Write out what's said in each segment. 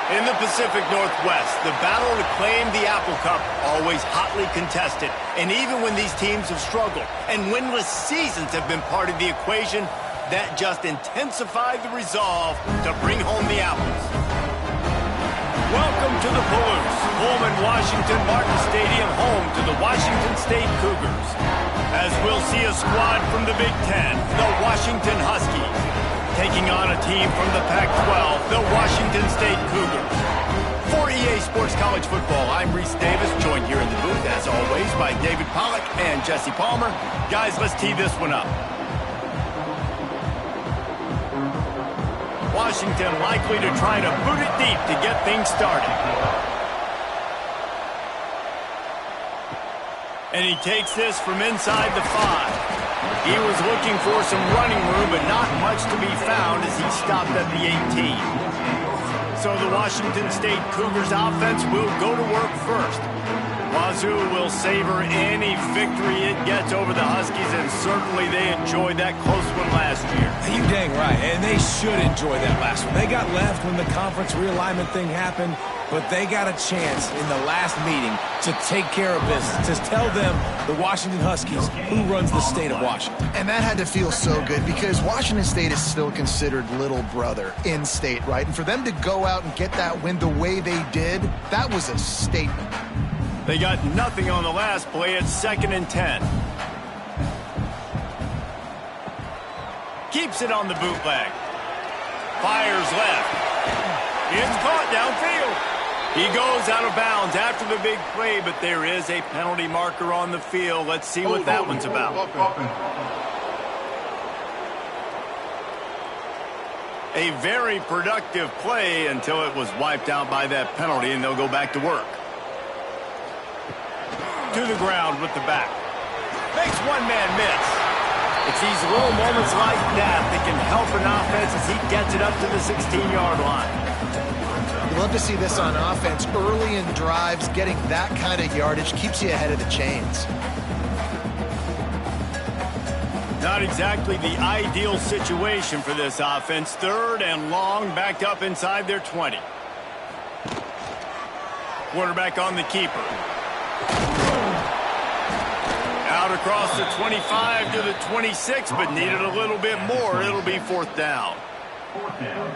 In the Pacific Northwest, the battle to claim the Apple Cup always hotly contested. And even when these teams have struggled and winless seasons have been part of the equation, that just intensified the resolve to bring home the apples. Welcome to the Palouse, Pullman Washington Martin Stadium, home to the Washington State Cougars. As we'll see a squad from the Big Ten, the Washington Huskies, taking on a team from the Pac-12, the Washington State Cougars. For EA Sports College Football, I'm Reese Davis, joined here in the booth, as always, by David Pollack and Jesse Palmer. Guys, let's tee this one up. Washington likely to try to boot it deep to get things started. And he takes this from inside the 5. He was looking for some running room, but not much to be found as he stopped at the 18. So the Washington State Cougars offense will go to work first. Wazoo will savor any victory it gets over the Huskies, and certainly they enjoyed that close one last year. You dang right, and they should enjoy that last one. They got left when the conference realignment thing happened, but they got a chance in the last meeting to take care of business, to tell them, the Washington Huskies, who runs the state of Washington. And that had to feel so good because Washington State is still considered little brother in state, right? And for them to go out and get that win the way they did, that was a statement. They got nothing on the last play. It's 2nd and 10. Keeps it on the bootleg. Fires left. It's caught downfield. He goes out of bounds after the big play, but there is a penalty marker on the field. Let's see what that one's about. A very productive play until it was wiped out by that penalty, and they'll go back to work. To the ground with the back. Makes one man miss. It's these little moments like that that can help an offense as he gets it up to the 16-yard line. You love to see this on offense. Early in drives, getting that kind of yardage keeps you ahead of the chains. Not exactly the ideal situation for this offense. 3rd and long, backed up inside their 20. Quarterback on the keeper. Out across the 25 to the 26, but needed a little bit more. It'll be 4th down.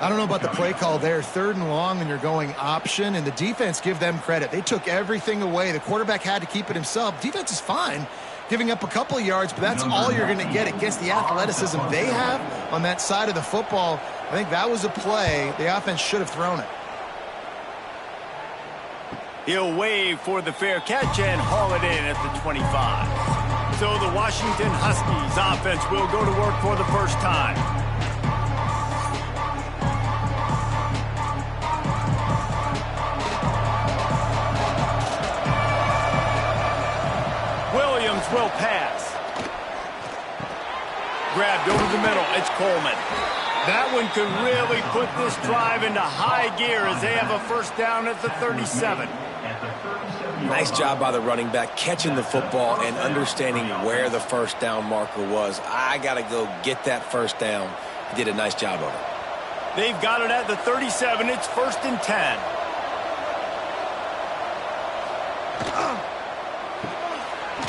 I don't know about the play call there. 3rd and long, and you're going option, and the defense, give them credit. They took everything away. The quarterback had to keep it himself. Defense is fine, giving up a couple of yards, but that's all you're going to get against the athleticism they have on that side of the football. I think that was a play the offense should have thrown it. He'll wave for the fair catch and haul it in at the 25. So the Washington Huskies offense will go to work for the first time. Williams will pass. Grabbed over the middle. It's Coleman. That one could really put this drive into high gear as they have a first down at the 37. Nice job by the running back, catching the football and understanding where the first down marker was. I got to go get that first down. He did a nice job of it. They've got it at the 37. It's 1st and 10.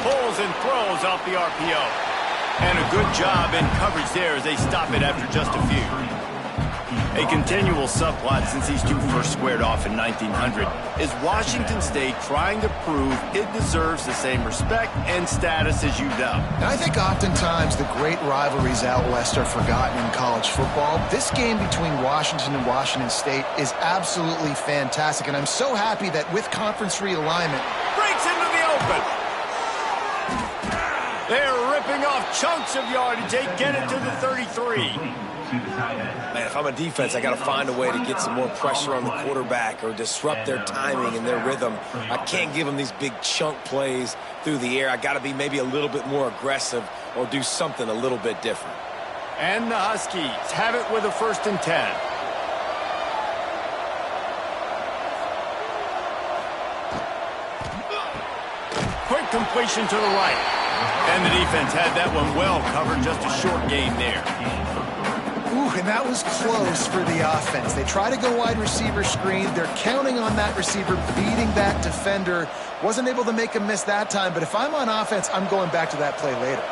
Pulls and throws off the RPO. And a good job in coverage there as they stop it after just a few. A continual subplot since these two first squared off in 1900 is Washington State trying to prove it deserves the same respect and status as UW. And I think oftentimes the great rivalries out west are forgotten in college football. This game between Washington and Washington State is absolutely fantastic, and I'm so happy that with conference realignment, breaks into the open. They're ripping off chunks of yardage. They get it to the 33. Man, if I'm a defense, I got to find a way to get some more pressure on the quarterback or disrupt their timing and their rhythm. I can't give them these big chunk plays through the air. I got to be maybe a little bit more aggressive or do something a little bit different. And the Huskies have it with a 1st and 10. Quick completion to the right. And the defense had that one well covered. Just a short gain there. Ooh, And that was close for the offense. They try to go wide receiver screen. They're counting on that receiver beating that defender. Wasn't able to make a miss that time, but if I'm on offense, I'm going back to that play later.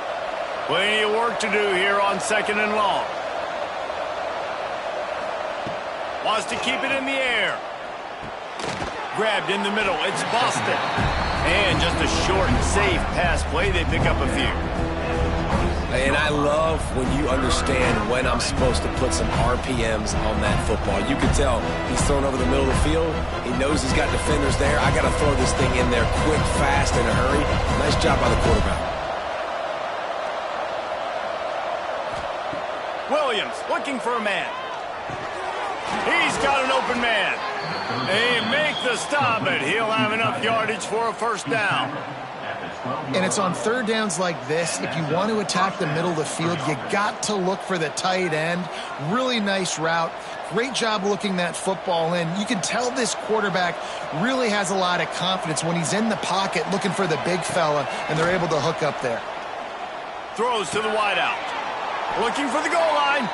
Plenty of work to do here on 2nd and long. Wants to keep it in the air. Grabbed in the middle. It's Boston. And just a short and safe pass play. They pick up a few. And I love when you understand when I'm supposed to put some RPMs on that football. You can tell he's thrown over the middle of the field. He knows he's got defenders there. I got to throw this thing in there quick, fast, in a hurry. Nice job by the quarterback. Williams looking for a man. He's got an open man. They make the stop, but he'll have enough yardage for a first down. And it's on third downs like this. If you want to attack the middle of the field, you got to look for the tight end. Really nice route. Great job looking that football in. You can tell this quarterback really has a lot of confidence when he's in the pocket looking for the big fella, and they're able to hook up there. Throws to the wideout. Looking for the goal line.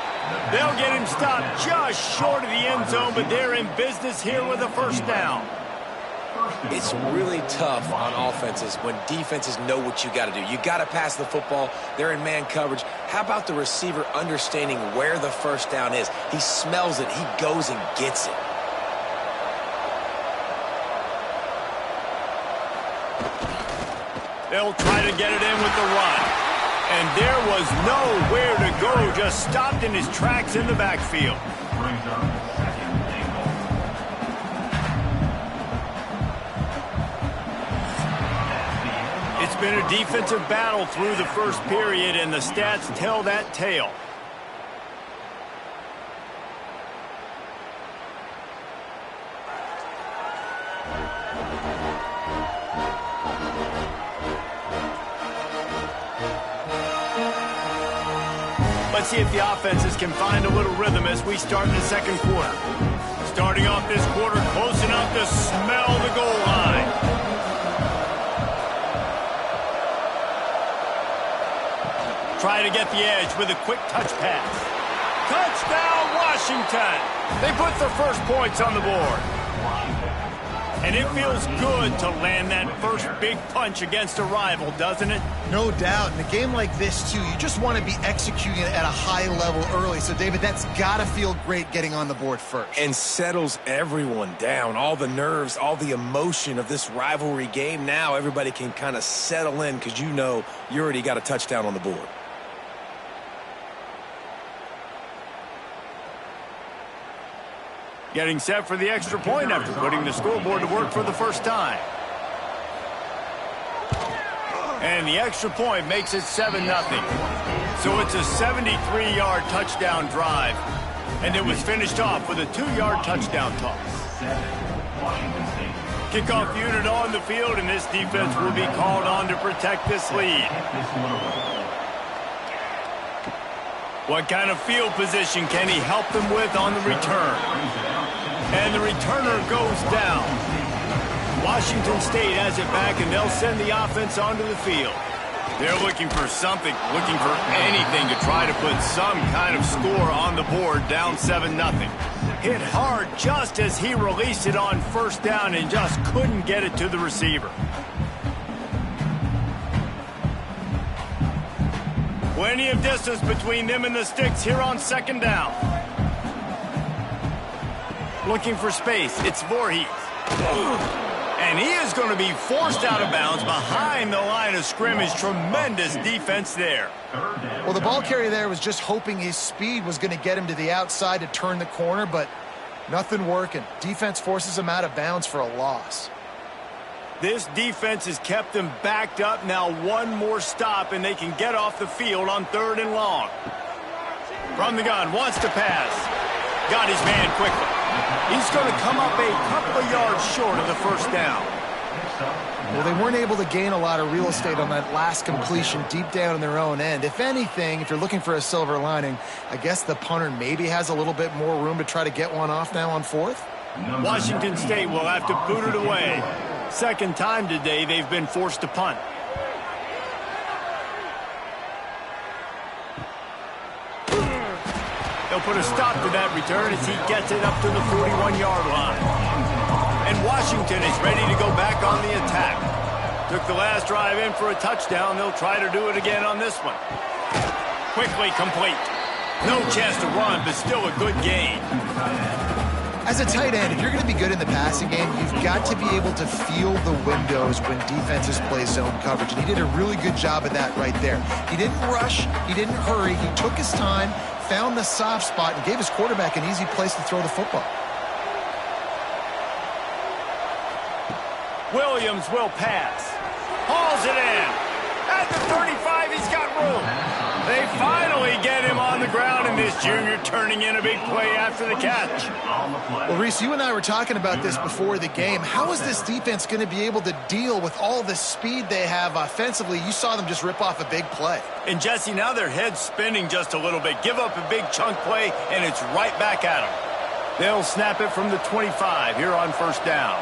They'll get him stopped just short of the end zone, but they're in business here with a first down. It's really tough on offenses when defenses know what you got to do. You got to pass the football. They're in man coverage. How about the receiver understanding where the first down is? He smells it. He goes and gets it. They'll try to get it in with the run. And there was nowhere to go, just stopped in his tracks in the backfield. It's been a defensive battle through the first period, and the stats tell that tale. Let's see if the offenses can find a little rhythm as we start in the second quarter. Starting off this quarter close enough to smell the goal line. Try to get the edge with a quick touch pass. Touchdown, Washington! They put the first points on the board. And it feels good to land that first big punch against a rival, doesn't it? No doubt. In a game like this, too, you just want to be executing it at a high level early. So, David, that's got to feel great getting on the board first. And settles everyone down. All the nerves, all the emotion of this rivalry game. Now everybody can kind of settle in because you know you already got a touchdown on the board. Getting set for the extra point after putting the scoreboard to work for the first time. And the extra point makes it 7-0. So it's a 73-yard touchdown drive. And it was finished off with a 2-yard touchdown toss. Kickoff unit on the field, and this defense will be called on to protect this lead. What kind of field position can he help them with on the return? And the returner goes down. Washington State has it back, and they'll send the offense onto the field. They're looking for something, looking for anything to try to put some kind of score on the board, down 7-0. Hit hard just as he released it on first down and just couldn't get it to the receiver. Plenty of distance between them and the sticks here on second down. Looking for space. It's Voorhees. And he is going to be forced out of bounds behind the line of scrimmage. Tremendous defense there. Well, the ball carrier there was just hoping his speed was going to get him to the outside to turn the corner, but nothing working. Defense forces him out of bounds for a loss. This defense has kept them backed up. Now one more stop, and they can get off the field on 3rd and long. From the gun, wants to pass. Got his man quickly. He's going to come up a couple of yards short of the first down. Well, they weren't able to gain a lot of real estate on that last completion deep down in their own end. If anything, if you're looking for a silver lining, I guess the punter maybe has a little bit more room to try to get one off now on 4th. Washington State will have to boot it away. Second time today they've been forced to punt. He'll put a stop to that return as he gets it up to the 41-yard line. And Washington is ready to go back on the attack. Took the last drive in for a touchdown. They'll try to do it again on this one. Quickly complete. No chance to run, but still a good gain. As a tight end, if you're going to be good in the passing game, you've got to be able to feel the windows when defenses play zone coverage. And he did a really good job of that right there. He didn't rush. He didn't hurry. He took his time, found the soft spot, and gave his quarterback an easy place to throw the football. Williams will pass. Hauls it in. At the 35, he's got room. They finally get him on the ground, and this junior turning in a big play after the catch. Well, Reese, you and I were talking about this before the game. How is this defense going to be able to deal with all the speed they have offensively? You saw them just rip off a big play. And, Jesse, now their head's spinning just a little bit. Give up a big chunk play, and it's right back at them. They'll snap it from the 25 here on first down.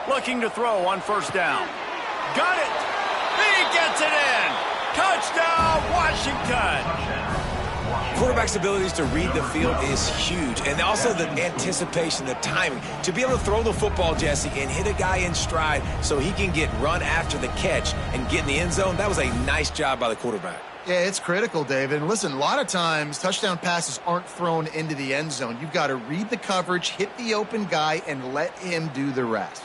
Looking to throw on first down. Got it! He gets it in! Touchdown, Washington! Quarterback's abilities to read the field is huge, and also the anticipation, the timing. To be able to throw the football, Jesse, and hit a guy in stride so he can get run after the catch and get in the end zone, that was a nice job by the quarterback. Yeah, it's critical, David. And listen, a lot of times touchdown passes aren't thrown into the end zone. You've got to read the coverage, hit the open guy, and let him do the rest.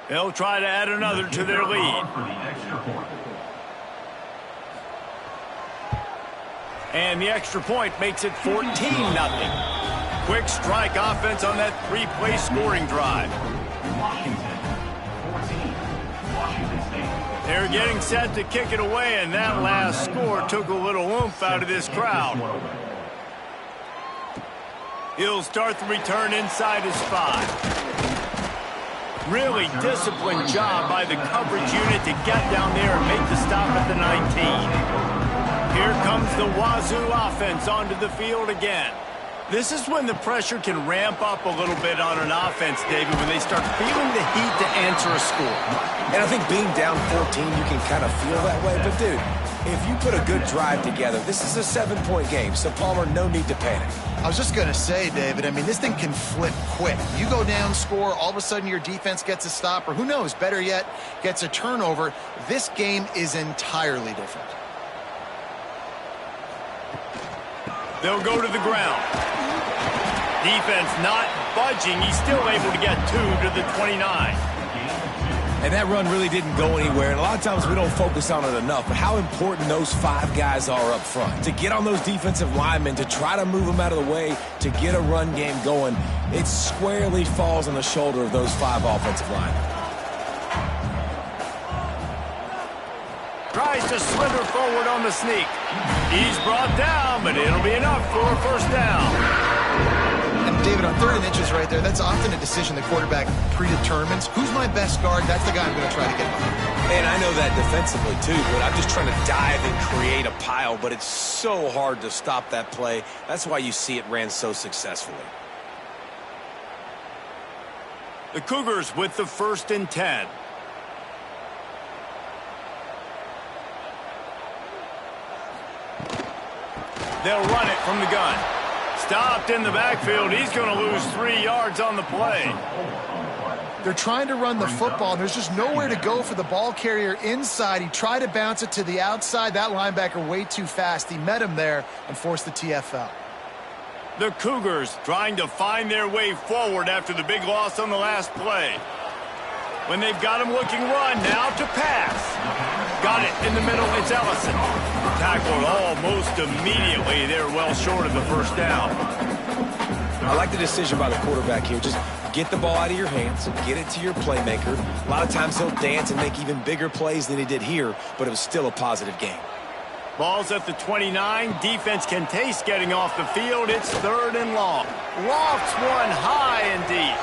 They'll try to add another to their lead. And the extra point makes it 14-0. Quick strike offense on that three-play scoring drive. They're getting set to kick it away, and that last score took a little oomph out of this crowd. He'll start the return inside his 5. Really disciplined job by the coverage unit to get down there and make the stop at the 19. Here comes the Wazoo offense onto the field again. This is when the pressure can ramp up a little bit on an offense, David, when they start feeling the heat to answer a score. And I think being down 14, you can kind of feel that way. But, dude, if you put a good drive together, this is a 7-point game. So, Palmer, no need to panic. I was just going to say, David, I mean, this thing can flip quick. You go down, score, all of a sudden your defense gets a stop, or who knows, better yet, gets a turnover. This game is entirely different. They'll go to the ground. Defense not budging. He's still able to get 2 to the 29. And that run really didn't go anywhere. And a lot of times we don't focus on it enough. But how important those 5 guys are up front. To get on those defensive linemen, to try to move them out of the way, to get a run game going, it squarely falls on the shoulder of those 5 offensive linemen. Tries to slither forward on the sneak. He's brought down, but it'll be enough for a first down. And David, on 3rd and inches right there, that's often a decision the quarterback predetermines. Who's my best guard? That's the guy I'm going to try to get behind. And I know that defensively too, but I'm just trying to dive and create a pile, but it's so hard to stop that play. That's why you see it ran so successfully. The Cougars with the 1st and 10. They'll run it from the gun. Stopped in the backfield. He's going to lose 3 yards on the play. They're trying to run the football, and there's just nowhere to go for the ball carrier inside. He tried to bounce it to the outside. That linebacker way too fast. He met him there and forced the TFL. The Cougars trying to find their way forward after the big loss on the last play. When they've got him looking run, now to pass. Got it in the middle, it's Ellison. Tackled almost immediately. They're well short of the first down. I like the decision by the quarterback here. Just get the ball out of your hands, get it to your playmaker. A lot of times he'll dance and make even bigger plays than he did here, but it was still a positive game. Ball's at the 29. Defense can taste getting off the field. It's 3rd and long. Lofts one high and deep.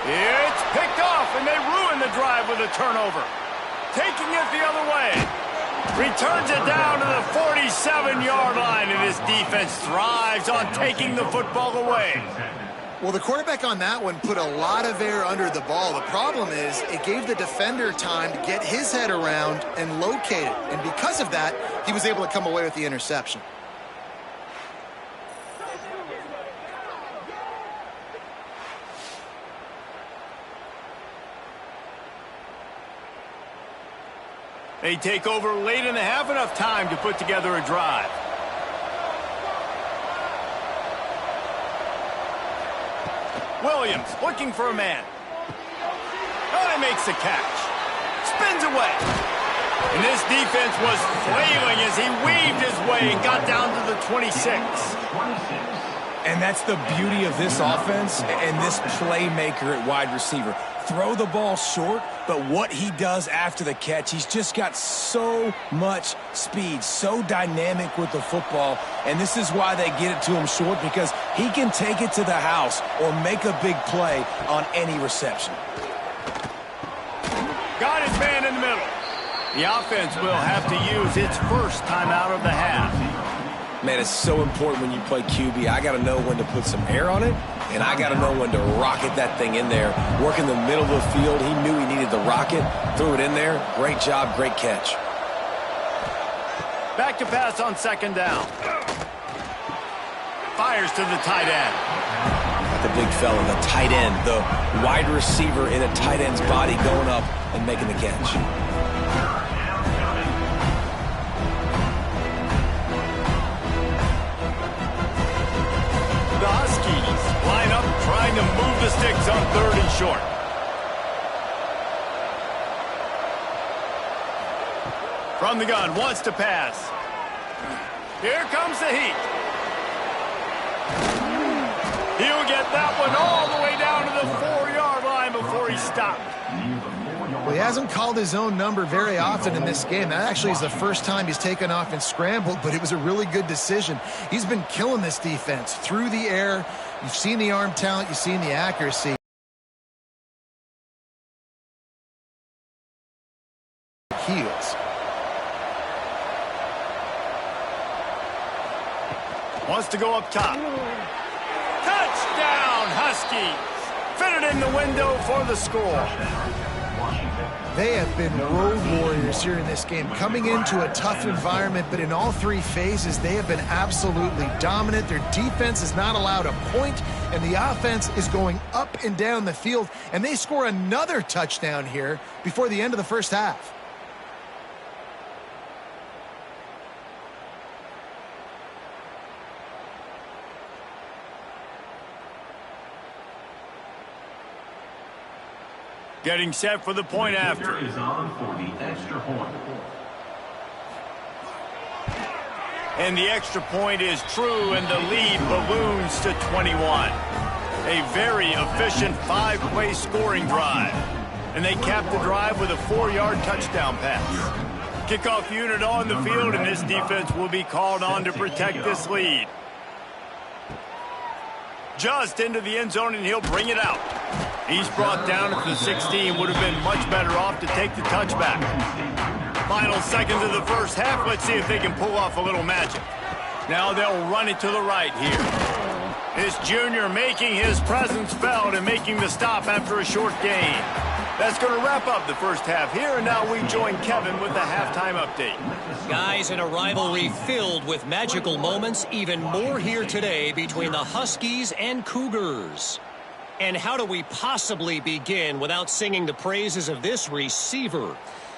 It's picked off, and they ruin the drive with a turnover. Taking it the other way. Returns it down to the 47-yard line, and his defense thrives on taking the football away. Well, the quarterback on that one put a lot of air under the ball. The problem is it gave the defender time to get his head around and locate it. And because of that, he was able to come away with the interception. They take over late in the half, enough time to put together a drive. Williams looking for a man. Oh, he makes the catch. Spins away. And this defense was flailing as he weaved his way and got down to the 26. And that's the beauty of this offense and this playmaker at wide receiver. Throw the ball short, but what he does after the catch, he's just got so much speed, so dynamic with the football, and this is why they get it to him short, because he can take it to the house or make a big play on any reception. Got his man in the middle. The offense will have to use its first timeout of the half. Man, it's so important when you play QB. I got to know when to put some air on it, and I got to know when to rocket that thing in there. Work in the middle of the field. He knew he needed the rocket, threw it in there. Great job, great catch. Back to pass on second down. Fires to the tight end. The big fella, the tight end, the wide receiver in a tight end's body going up and making the catch. The Huskies line up trying to move the sticks on third and short. From the gun, wants to pass. Here comes the heat. He'll get that one all the way down to the 4-yard line before he stopped. Well, he hasn't called his own number very often in this game. That actually is the first time he's taken off and scrambled, but it was a really good decision. He's been killing this defense through the air. You've seen the arm talent. You've seen the accuracy. Heels. Wants to go up top. Touchdown, Huskies. Fitted in the window for the score. They have been road warriors here in this game, coming into a tough environment, but in all three phases, they have been absolutely dominant. Their defense is not allowed a point, and the offense is going up and down the field, and they score another touchdown here before the end of the first half. Getting set for the point after. Is on for the extra point. And the extra point is true, and the lead balloons to 21. A very efficient 5-play scoring drive. And they cap the drive with a 4-yard touchdown pass. Kickoff unit on the field, and this defense will be called on to protect this lead. Just into the end zone, and he'll bring it out. He's brought down at the 16. Would have been much better off to take the touchback. Final seconds of the first half. Let's see if they can pull off a little magic. Now they'll run it to the right here. This junior making his presence felt and making the stop after a short gain. That's going to wrap up the first half here, and now we join Kevin with the halftime update. Guys, in a rivalry filled with magical moments, even more here today between the Huskies and Cougars. And how do we possibly begin without singing the praises of this receiver?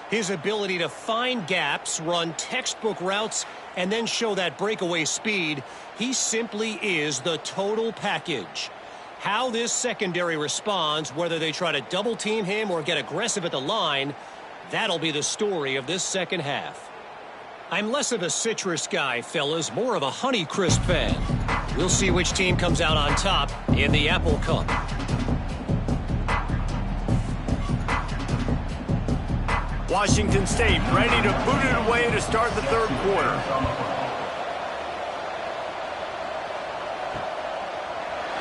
His ability to find gaps, run textbook routes, and then show that breakaway speed. He simply is the total package. How this secondary responds, whether they try to double team him or get aggressive at the line, that'll be the story of this second half. I'm less of a citrus guy, fellas, more of a Honeycrisp fan. We'll see which team comes out on top in the Apple Cup. Washington State ready to boot it away to start the third quarter.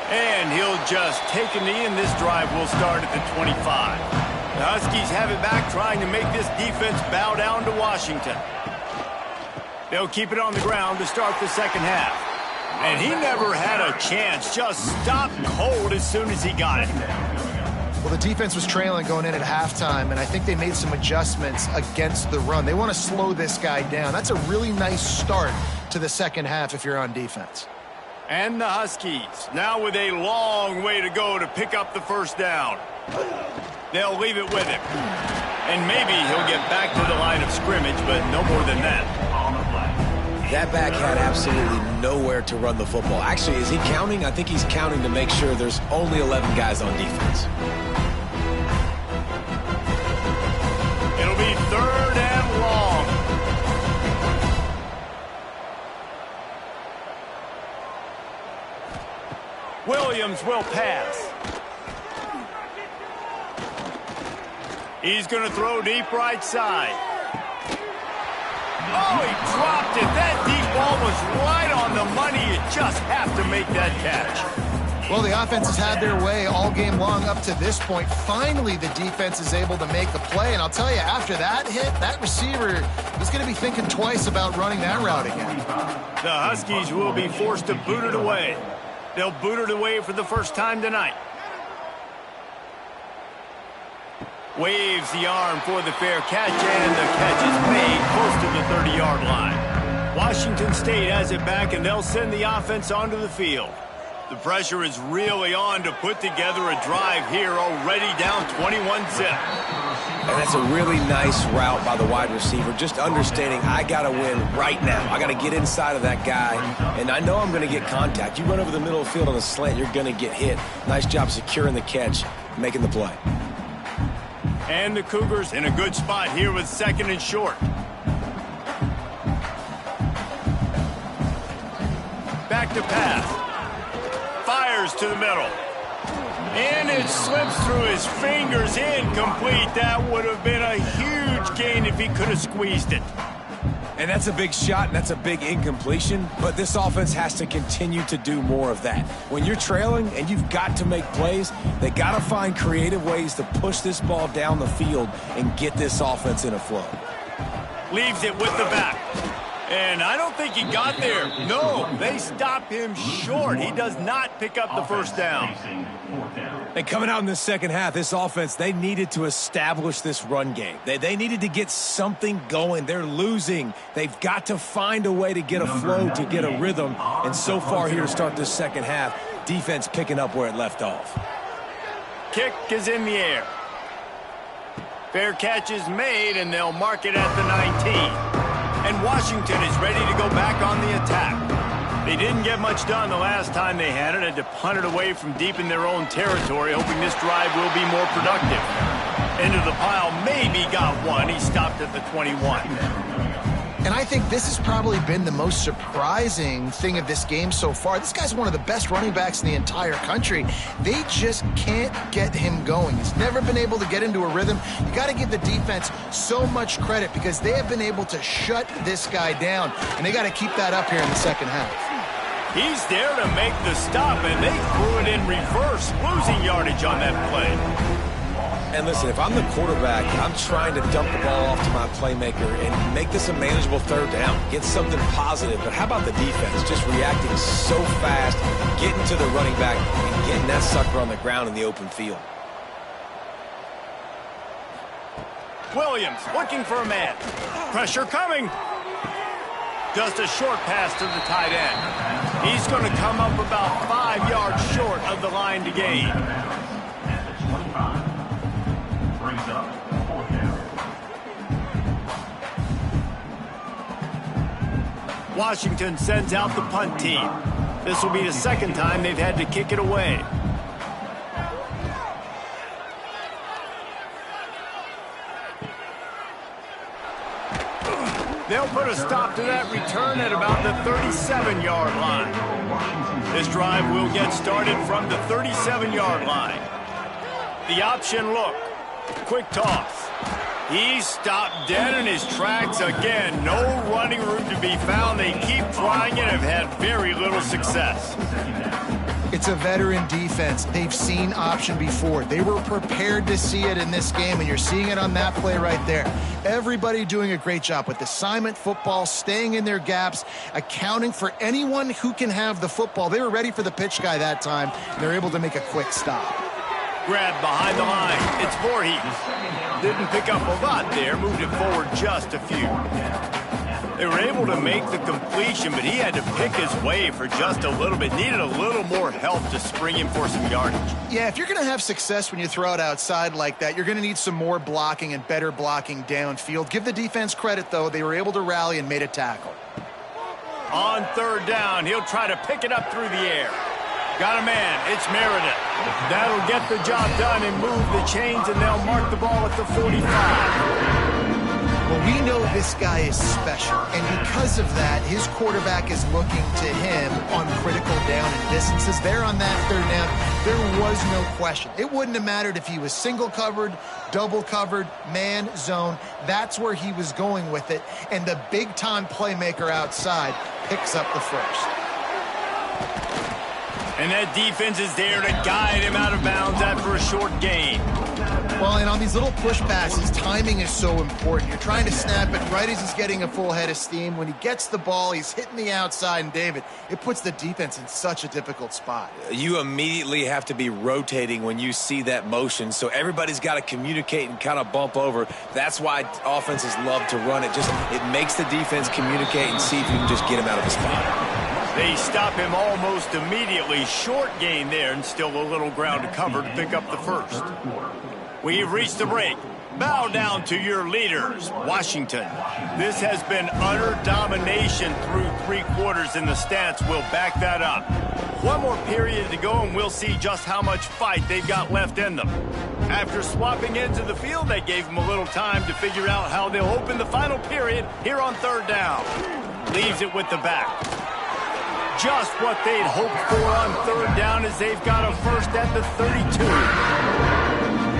And he'll just take a knee, and this drive will start at the 25. The Huskies have it back, trying to make this defense bow down to Washington. They'll keep it on the ground to start the second half. And he never had a chance. Just stopped cold as soon as he got it. Well, the defense was trailing going in at halftime, and I think they made some adjustments against the run. They want to slow this guy down. That's a really nice start to the second half if you're on defense. And the Huskies, now with a long way to go to pick up the first down. They'll leave it with him. And maybe he'll get back to the line of scrimmage, but no more than that. That back had absolutely nowhere to run the football. Actually, is he counting? I think he's counting to make sure there's only 11 guys on defense. It'll be 3rd and long. Williams will pass. He's going to throw deep right side. Oh, he dropped it. That deep ball was right on the money. You just have to make that catch. Well, the offense has had their way all game long up to this point. Finally, the defense is able to make the play. And I'll tell you, after that hit, that receiver is going to be thinking twice about running that route again. The Huskies will be forced to boot it away. They'll boot it away for the first time tonight. Waves the arm for the fair catch, and the catch is made close to the 30-yard line. Washington State has it back, and they'll send the offense onto the field. The pressure is really on to put together a drive here, already down 21-zip. And that's a really nice route by the wide receiver, just understanding I got to win right now. I got to get inside of that guy, and I know I'm going to get contact. You run over the middle of the field on a slant, you're going to get hit. Nice job securing the catch, making the play. And the Cougars in a good spot here with 2nd and short. Back to pass. Fires to the middle. And it slips through his fingers, incomplete. That would have been a huge gain if he could have squeezed it. And that's a big shot, and that's a big incompletion, but this offense has to continue to do more of that. When you're trailing and you've got to make plays, they got to find creative ways to push this ball down the field and get this offense in a flow. Leaves it with the back. And I don't think he got there. No, they stop him short. He does not pick up the first down. And coming out in the second half, this offense, they needed to establish this run game. They needed to get something going. They're losing. They've got to find a way to get a flow, to get a rhythm. And so far here to start this second half, defense picking up where it left off. Kick is in the air. Fair catch is made, and they'll mark it at the 19. And Washington is ready to go back on the attack. They didn't get much done the last time they had it. Had to punt it away from deep in their own territory, hoping this drive will be more productive. Into the pile, maybe got one. He stopped at the 21. And I think this has probably been the most surprising thing of this game so far. This guy's one of the best running backs in the entire country. They just can't get him going. He's never been able to get into a rhythm. You got to give the defense so much credit because they have been able to shut this guy down, and they got to keep that up here in the second half. He's there to make the stop, and they threw it in reverse, losing yardage on that play. And listen, if I'm the quarterback, I'm trying to dump the ball off to my playmaker and make this a manageable third down, get something positive. But how about the defense just reacting so fast, getting to the running back and getting that sucker on the ground in the open field? Williams looking for a man. Pressure coming. Just a short pass to the tight end. He's going to come up about 5 yards short of the line to gain. Washington sends out the punt team. This will be the second time they've had to kick it away. They'll put a stop to that return at about the 37-yard line. This drive will get started from the 37-yard line. The option look. Quick toss. He stopped dead in his tracks again. No running room to be found. They keep trying it and have had very little success. It's a veteran defense. They've seen option before. They were prepared to see it in this game, and you're seeing it on that play right there. Everybody doing a great job with assignment football, staying in their gaps, accounting for anyone who can have the football. They were ready for the pitch guy that time, and they're able to make a quick stop. Grab behind the line. It's Voorhees. Didn't pick up a lot there. Moved it forward just a few. They were able to make the completion, but he had to pick his way for just a little bit. Needed a little more help to spring him for some yardage. Yeah, if you're going to have success when you throw it outside like that, you're going to need some more blocking and better blocking downfield. Give the defense credit, though. They were able to rally and made a tackle. On third down, he'll try to pick it up through the air. Got a man. It's Meredith. That'll get the job done and move the chains, and they'll mark the ball at the 45. Well, we know this guy is special, and because of that, his quarterback is looking to him on critical down and distances. There on that third down, there was no question. It wouldn't have mattered if he was single covered, double covered, man, zone. That's where he was going with it, and the big-time playmaker outside picks up the first. And that defense is there to guide him out of bounds after a short gain. Well, and on these little push passes, timing is so important. You're trying to snap it right as he's getting a full head of steam. When he gets the ball, he's hitting the outside, and David, it puts the defense in such a difficult spot. You immediately have to be rotating when you see that motion, so everybody's got to communicate and kind of bump over. That's why offenses love to run it. It makes the defense communicate and see if you can just get him out of the spot. They stop him almost immediately. Short gain there, and still a little ground to cover to pick up the first. We've reached the break. Bow down to your leaders, Washington. This has been utter domination through 3 quarters, and the stats will back that up. One more period to go, and we'll see just how much fight they've got left in them. After swapping ends of the field, that gave them a little time to figure out how they'll open the final period here on third down. Leaves it with the back. Just what they'd hoped for on third down, as they've got a first at the 32.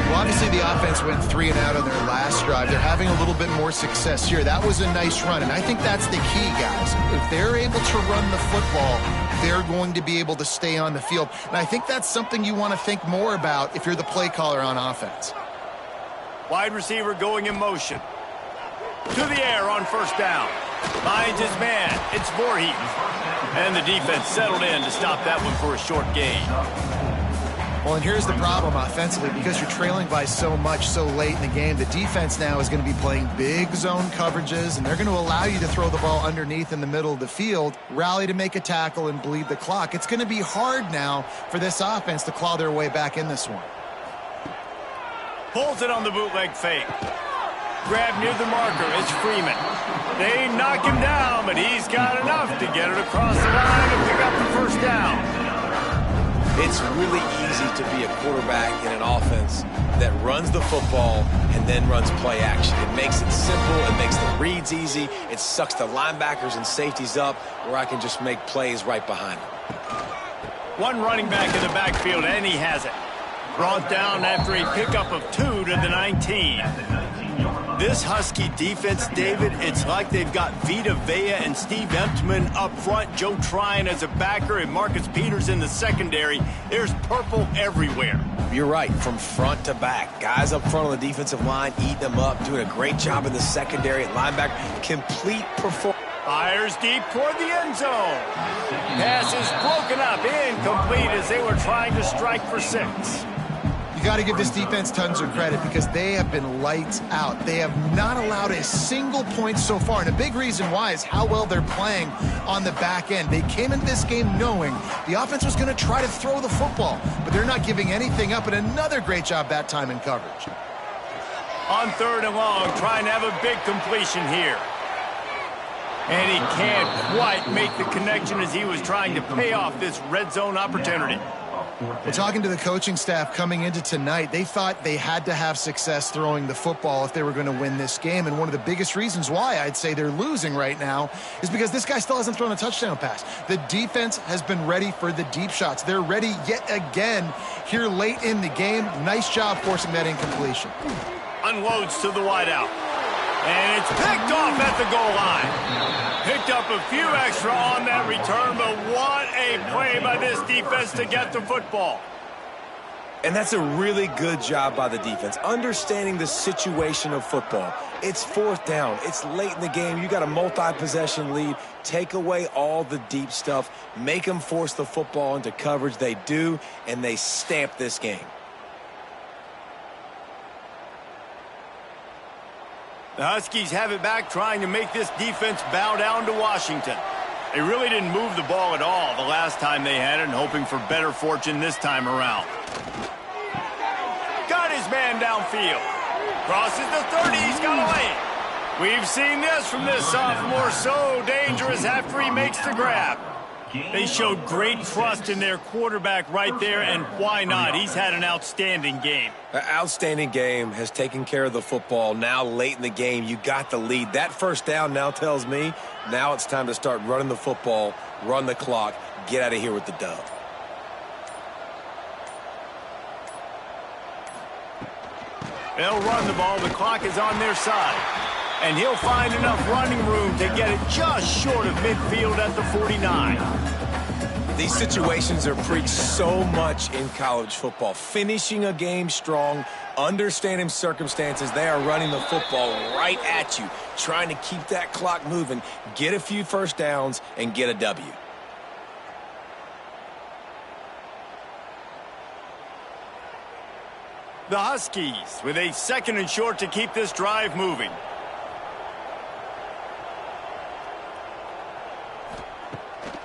Well, obviously the offense went 3 and out on their last drive. They're having a little bit more success here. That was a nice run, and I think that's the key, guys. If they're able to run the football, they're going to be able to stay on the field. And I think that's something you want to think more about if you're the play caller on offense. Wide receiver going in motion. To the air on first down. Finds his man. It's Voorhees. And the defense settled in to stop that one for a short gain. Well, and here's the problem offensively. Because you're trailing by so much so late in the game, the defense now is going to be playing big zone coverages, and they're going to allow you to throw the ball underneath in the middle of the field, rally to make a tackle, and bleed the clock. It's going to be hard now for this offense to claw their way back in this one. Pulls it on the bootleg fake. Grab near the marker. It's Freeman. They knock him down, but he's got enough to get it across the line and pick up the first down. It's really easy to be a quarterback in an offense that runs the football and then runs play action. It makes it simple. It makes the reads easy. It sucks the linebackers and safeties up where I can just make plays right behind them. One running back in the backfield, and he has it. Brought down after a pickup of 2 to the 19. This Husky defense, David, it's like they've got Vita Vea and Steve Emptman up front, Joe Tryon as a backer, and Marcus Peters in the secondary. There's purple everywhere. You're right, from front to back. Guys up front on the defensive line, eating them up, doing a great job in the secondary at linebacker. Complete performance. Fires deep toward the end zone. Pass is broken up, incomplete as they were trying to strike for 6. You got to give this defense tons of credit because they have been lights out. They have not allowed a single point so far, and a big reason why is how well they're playing on the back end. They came into this game knowing the offense was going to try to throw the football, but they're not giving anything up, and another great job that time in coverage. On third and long, trying to have a big completion here. And he can't quite make the connection as he was trying to pay off this red zone opportunity. Well, talking to the coaching staff coming into tonight, they thought they had to have success throwing the football if they were going to win this game. And one of the biggest reasons why I'd say they're losing right now is because this guy still hasn't thrown a touchdown pass. The defense has been ready for the deep shots. They're ready yet again here late in the game. Nice job forcing that incompletion. Unloads to the wideout. And it's picked off at the goal line. Picked up a few extra on that return, but what a Great play by this defense to get the football. And that's a really good job by the defense, understanding the situation of football. It's fourth down. It's late in the game. You got a multi-possession lead. Take away all the deep stuff. Make them force the football into coverage. They do, and they stamp this game. The Huskies have it back, trying to make this defense bow down to Washington. They really didn't move the ball at all the last time they had it, and hoping for better fortune this time around. Got his man downfield. Crosses the 30, he's got a lane. We've seen this from this sophomore, so dangerous after he makes the grab. They showed great trust in their quarterback right there, and why not? He's had an outstanding game. An outstanding game, has taken care of the football. Now late in the game, you got the lead. That first down now tells me now it's time to start running the football, run the clock, get out of here with the dub. They'll run the ball. The clock is on their side. And he'll find enough running room to get it just short of midfield at the 49. These situations are preached so much in college football. Finishing a game strong, understanding circumstances. They are running the football right at you, trying to keep that clock moving, get a few first downs, and get a W. The Huskies with a 2nd and short to keep this drive moving.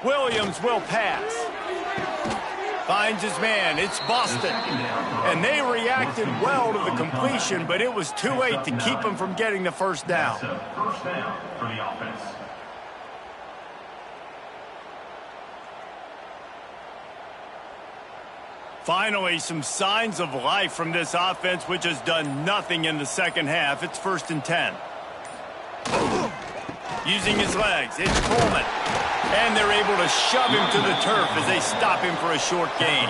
Williams will pass. Finds his man. It's Boston. And they reacted well to the completion, but it was too late to keep him from getting the first down. First down for the offense. Finally, some signs of life from this offense, which has done nothing in the second half. It's 1st and 10. Using his legs, it's Coleman. And they're able to shove him to the turf as they stop him for a short gain.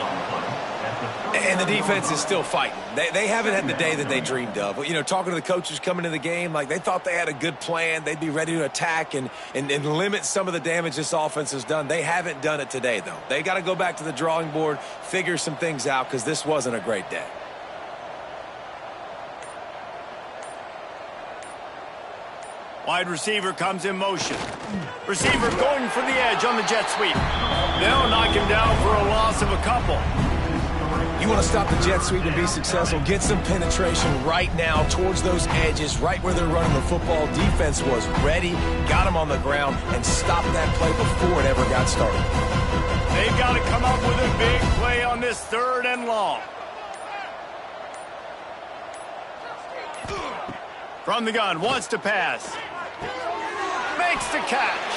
And the defense is still fighting. They haven't had the day that they dreamed of. You know, talking to the coaches coming into the game, like they thought they had a good plan. They'd be ready to attack and limit some of the damage this offense has done. They haven't done it today, though. They got to go back to the drawing board, figure some things out, because this wasn't a great day. Wide receiver comes in motion. Receiver going for the edge on the jet sweep. They'll knock him down for a loss of a couple. You want to stop the jet sweep and be successful, get some penetration right now towards those edges, right where they're running the football. Defense was ready, got him on the ground, and stopped that play before it ever got started. They've got to come up with a big play on this 3rd and long. From the gun, wants to pass. Makes the catch.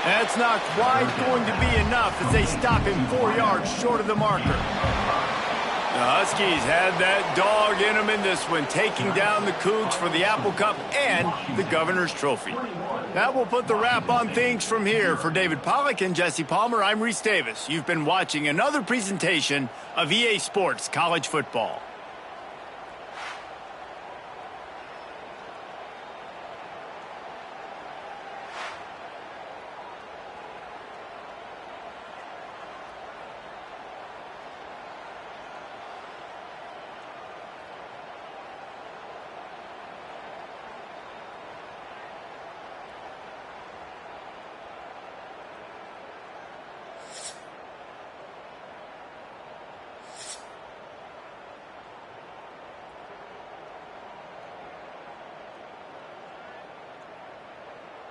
That's not quite going to be enough as they stop him 4 yards short of the marker. The Huskies had that dog in them in this one, taking down the Cougs for the Apple Cup and the Governor's Trophy. That will put the wrap on things from here. For David Pollack and Jesse Palmer, I'm Reese Davis. You've been watching another presentation of EA Sports College Football.